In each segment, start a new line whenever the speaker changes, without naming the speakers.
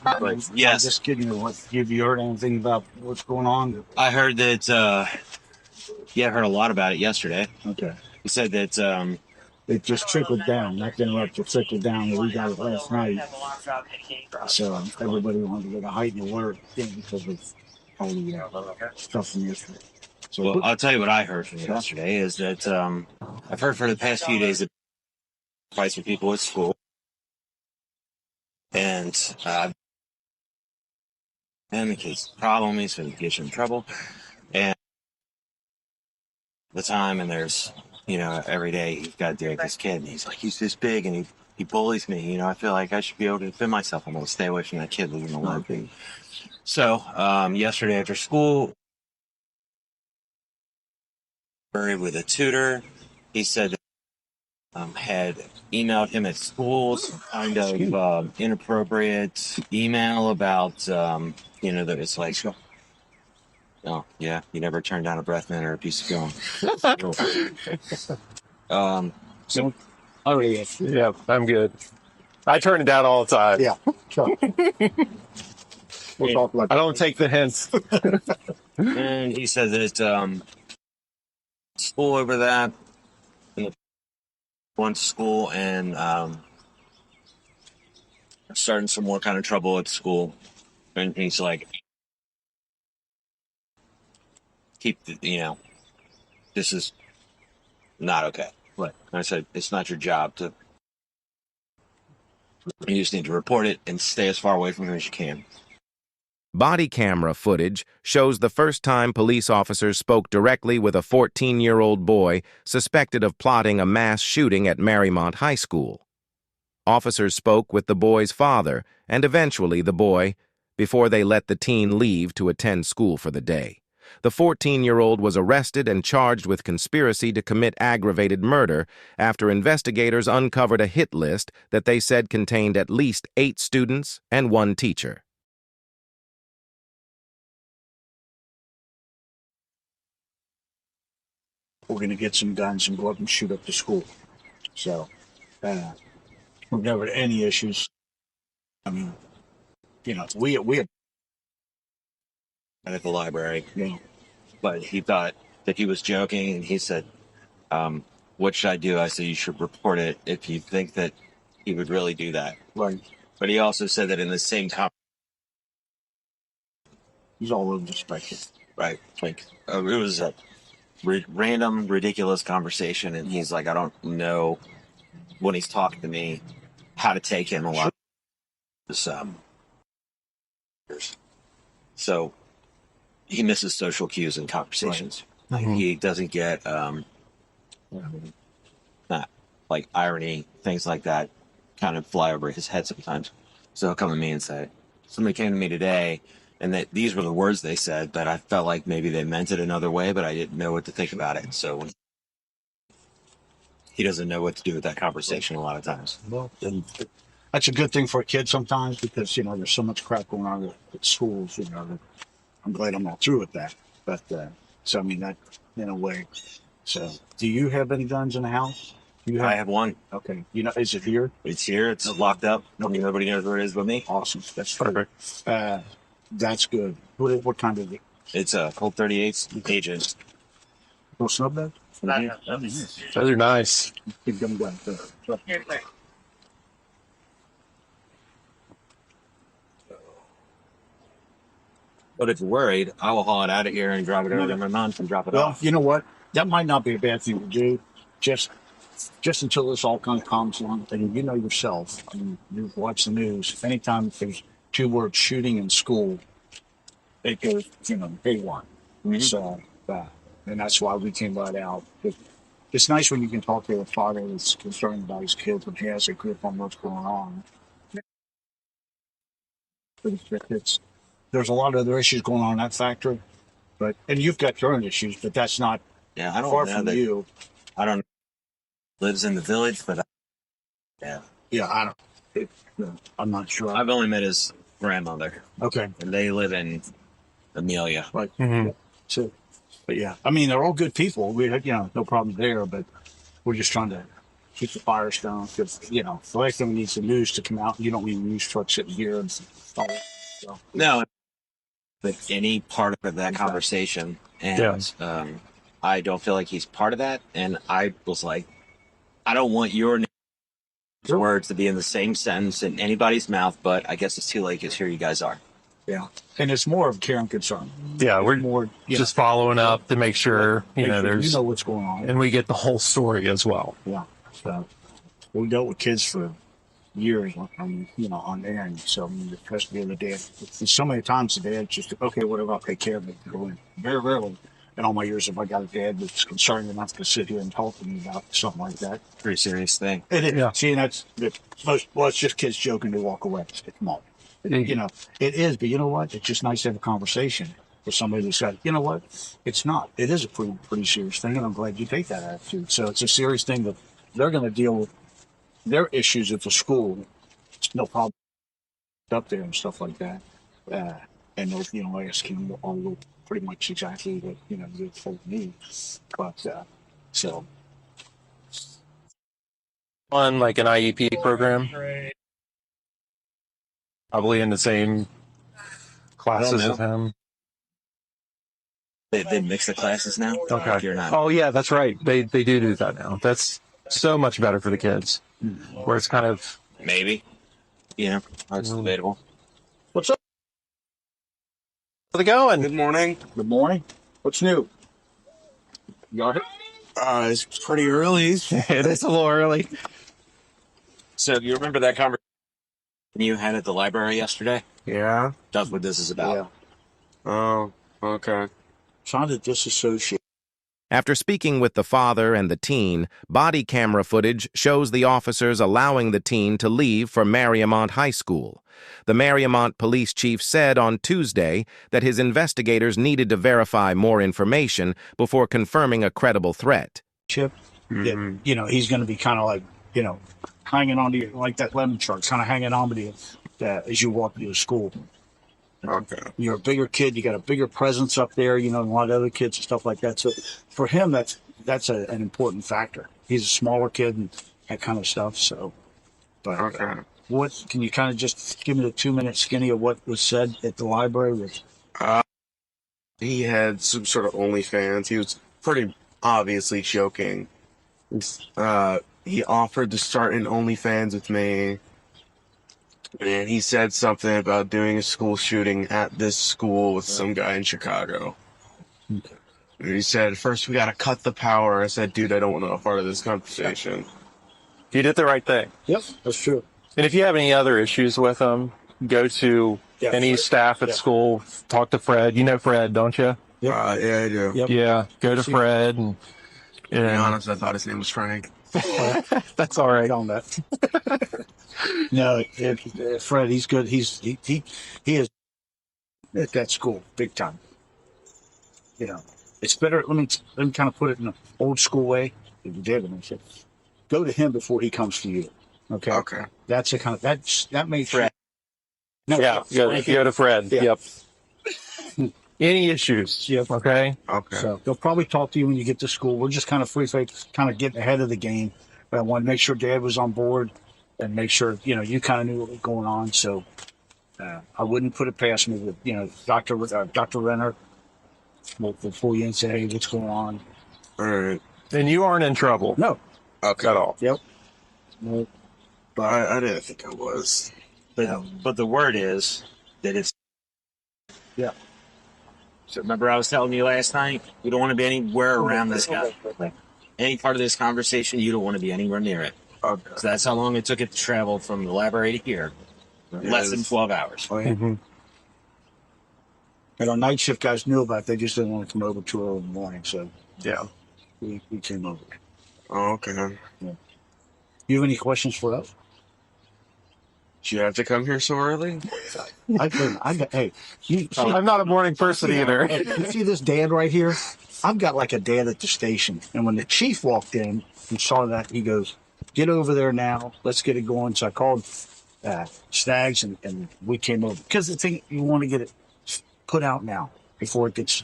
But yes,
I'm just kidding. Have you heard anything about what's going on?
I heard that. Yeah, I heard a lot about it yesterday.
Okay.
He said that
It just trickled down. Not to interrupt, it trickled down. We got it last night. So everybody wanted to get a heightened alert because of all the stuff from yesterday. So,
well, I'll tell you what I heard from yesterday is that I've heard for the past few days that fights with people at school, and the kid's a problem. He's going to get you in trouble, and the time and there's every day you've got to deal with this kid, and he's like he's this big and he bullies me. I feel like I should be able to defend myself. I'm going to stay away from that kid living a life. So yesterday after school, with a tutor, he said that, had emailed him at school some kind of inappropriate email about that it's like, oh yeah, you never turned down a breath mint or a piece of gum.
oh yes.
Yeah, I'm good. I turn it down all the time.
Yeah. Sure. We'll talk about
I don't take the hints.
And he said that school over that, and went to school and starting some more kind of trouble at school, and he's like, this is not okay.
Right.
And I said, it's not your job to. You just need to report it and stay as far away from him as you can.
Body camera footage shows the first time police officers spoke directly with a 14-year-old boy suspected of plotting a mass shooting at Mariemont High School. Officers spoke with the boy's father and eventually the boy before they let the teen leave to attend school for the day. The 14-year-old was arrested and charged with conspiracy to commit aggravated murder after investigators uncovered a hit list that they said contained at least 8 students and 1 teacher.
we're going to get some guns and go up and shoot up the school. So we've never had any issues. I mean, we have
At the library,
Yeah.
but he thought that he was joking, and he said, what should I do? I said, you should report it if you think that he would really do that.
Right.
But he also said that in the same conversation,
He's all over the spectrum.
right, like it was a random, ridiculous conversation, and he's like, I don't know when he's talking to me how to take him a lot. So he misses social cues in conversations.
Right.
He doesn't get not like irony, things like that kind of fly over his head sometimes. So he'll come to me and say, somebody came to me today and that these were the words they said, but I felt like maybe they meant it another way, but I didn't know what to think about it. So he doesn't know what to do with that conversation a lot of times.
Well, and that's a good thing for a kid sometimes because, there's so much crap going on at schools, that I'm glad I'm not through with that. But, so I mean, that in a way. So, do you have any guns in the house?
I have one.
Okay. Is it here?
It's here. It's locked up. Nobody knows where it is but me.
Awesome. That's perfect. That's good. What kind is it?
It's a Colt 38 agent.
Little snub bag?
Those are nice.
Keep them going.
But if you're worried, I will haul it out of here and drive it over to my mom's and drop it
Well,
off.
you know what? That might not be a bad thing to do. Just until this all kind of calms down. And yourself. I mean, you watch the news. Anytime there's 2 words shooting in school, it goes, haywire.
Mhm.
So, and that's why we came right out. It's nice when you can talk to a father that's concerned about his kids and he has a grip on what's going on. But there's a lot of other issues going on in that factory. And you've got your own issues, but that's not
Yeah, I don't
far
know
from
that.
you.
I don't know. Lives in the village, but
Yeah, I don't. I'm not sure.
I've only met his grandmother,
Okay,
and they live in Amelia.
right.
Mm-hmm.
So, but yeah, I mean, they're all good people. We had, no problem there, but we're just trying to keep the fires down. Because the last thing we need is the news to come out. You don't need a news truck sitting here and all that. So,
No, but any part of that conversation, and I don't feel like he's part of that. And I was like, I don't want your words to be in the same sentence in anybody's mouth, but I guess it's too late because here you guys are.
yeah, and it's more of care and concern.
Yeah, we're
More
just following up to make sure, there's,
what's going on.
and we get the whole story as well.
Yeah. So we dealt with kids for years on end. So the custody of the dad. So many times the dad just, okay, whatever, I'll take care of it. Go in. Very rarely in all my years have I got a dad that's concerned enough to sit here and talk to me about something like that.
Pretty serious thing.
It is.
Yeah.
See, and it's just kids joking to walk away. Come on. It is, but you know what? It's just nice to have a conversation with somebody who said, you know what? It's not. It is a pretty serious thing, and I'm glad you take that attitude. So it's a serious thing that they're going to deal with their issues at the school. It's no problem up there and stuff like that. And they'll ask him all pretty much exactly what they told me. But so
On like an IEP program, probably in the same classes as him.
They mix the classes now.
Okay.
You're not.
Oh yeah, that's right. They do that now. That's so much better for the kids. Where it's kind of
Maybe. It's debatable.
what's up?
how's it going?
Good morning.
Good morning. What's new? You got it?
It's pretty early.
It is a little early.
So you remember that conversation you had at the library yesterday?
Yeah.
That's what this is about.
Yeah.
Oh, okay.
Trying to disassociate.
After speaking with the father and the teen, body camera footage shows the officers allowing the teen to leave for Mariemont High School. The Mariemont police chief said on Tuesday that his investigators needed to verify more information before confirming a credible threat.
Chip, that, he's going to be kind of like, hanging on to you like that lemon truck, kind of hanging on to you as you walk to school.
Okay.
You're a bigger kid. You got a bigger presence up there, a lot of other kids and stuff like that. So for him, that's an important factor. He's a smaller kid and that kind of stuff. So, but
Okay.
what can you kind of just give me the 2-minute skinny of what was said at the library?
He had some sort of OnlyFans. He was pretty obviously joking. He offered to start an OnlyFans with me. And he said something about doing a school shooting at this school with some guy in Chicago. And he said, first we gotta cut the power. I said, dude, I don't want to be a part of this conversation.
You did the right thing.
Yep, that's true.
And if you have any other issues with them, go to any
Fred.
staff at school. Talk to Fred. You know Fred, don't you?
Yeah, I do.
Yep.
Yeah, go to Fred. And
To be honest, I thought his name was Frank.
that's all right.
On that. No, Fred, he's good. He is at that school big time. It's better. Let me kind of put it in an old school way. If you did, and I said, go to him before he comes to you. Okay.
Okay.
That's a kind of that makes Fred. No,
Yeah, go to Fred.
Yeah.
Yep. Any issues?
Yep.
Okay.
Okay.
So they'll probably talk to you when you get to school. We're just kind of kind of getting ahead of the game. But I want to make sure Dad was on board and make sure, you kind of knew what was going on. So I wouldn't put it past me that, Dr. Renner will pull you and say, hey, what's going on?
All right.
And you aren't in trouble.
No.
Okay.
At all.
Yep. No.
But I didn't think I was.
But the word is that it's.
Yeah.
So remember I was telling you last night, you don't want to be anywhere around this guy. Any part of this conversation, you don't want to be anywhere near it.
Okay.
So that's how long it took it to travel from the library to here. Less than 12 hours.
Oh, yeah.
Mm-hmm.
And our night shift guys knew about it. They just didn't want to come over too early in the morning. So
Yeah.
we came over.
Oh, okay.
You have any questions for us?
Did you have to come here so early?
Hey, you see,
I'm not a morning person either.
hey, you see this dad right here? I've got like a dad at the station. And when the chief walked in and saw that, he goes, get over there now. Let's get it going. So I called Snags and we came over. Because the thing, you want to get it put out now before it gets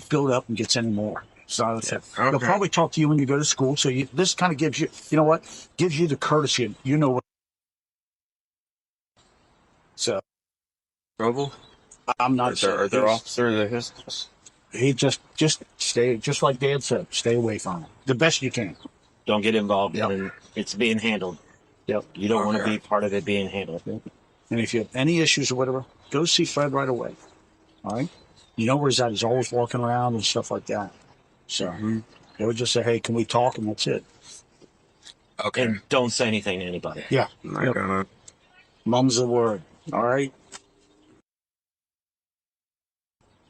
built up and gets any more. So
Yeah.
they'll
Okay.
probably talk to you when you go to school. So this kind of gives you, you know what, gives you the courtesy. You know what. So
Trouble?
I'm not sure.
Are there officers at his house?
He just stay, just like Dad said, stay away from him the best you can.
Don't get involved
Yep.
when it's being handled.
Yep.
You don't want to
Okay.
be part of it being handled.
And if you have any issues or whatever, go see Fred right away. All right. You know where he's at. He's always walking around and stuff like that. So they would just say, "Hey, can we talk?" And that's it.
Okay.
And don't say anything to anybody.
Yeah.
I'm not
Yep.
gonna.
Mum's the word. All right.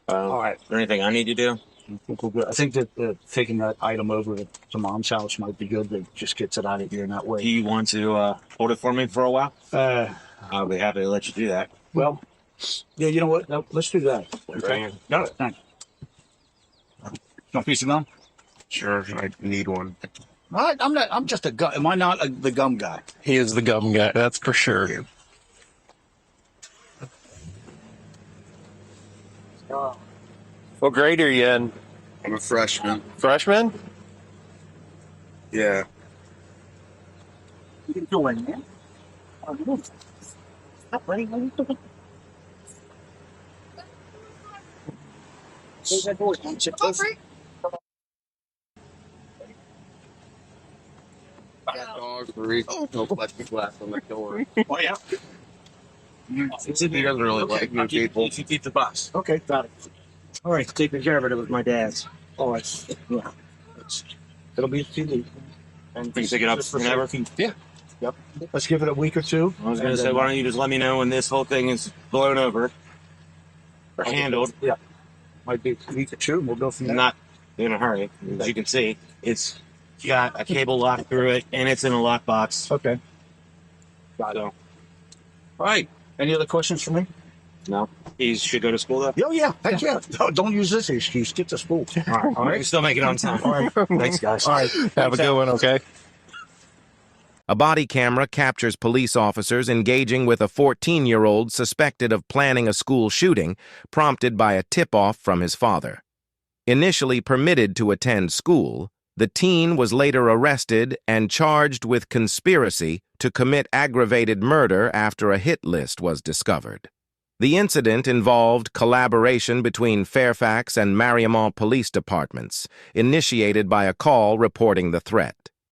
All right.
Is there anything I need to do?
I think we're good. I think that taking that item over to Mom's house might be good. That just gets it out of here in that
Do
way.
you want to hold it for me for a while? I'll be happy to let you do that.
Well, yeah. You know what? No, let's do that.
Okay.
Got it. Thanks. Want a piece of gum?
Sure, I need one.
All right. I'm not. I'm just a gum. Am I not the gum guy?
He is the gum guy, that's for sure. What grade are you in?
I'm a freshman.
Freshman?
Yeah.
What are you doing, man? Stop running. What are you doing? Close that door. Sit close.
Dog freak. No plexiglass on the door.
Oh yeah.
He doesn't really like new people.
You keep the box.
Okay. Got it.
All right, taking care of it. It was my dad's.
All right. Yeah. It'll be TV.
And you can pick it up whenever.
Yeah. Yep. Let's give it a week or two.
I was going to say, why don't you just let me know when this whole thing is blown over or handled?
Yeah. Might be a week or two. We'll go from there.
I'm not in a hurry. As you can see, it's got a cable lock through it, and it's in a lockbox.
Okay.
So,
All right. Any other questions for me?
no, he should go to school though.
Oh yeah. Heck yeah. Don't use this excuse. Get to school.
All right, we can still make it on time.
All right.
Thanks, guys.
All right.
Have a good one, okay?
A body camera captures police officers engaging with a 14-year-old suspected of planning a school shooting, prompted by a tip-off from his father. Initially permitted to attend school, the teen was later arrested and charged with conspiracy to commit aggravated murder after a hit list was discovered. The incident involved collaboration between Fairfax and Mariemont police departments, initiated by a call reporting the threat.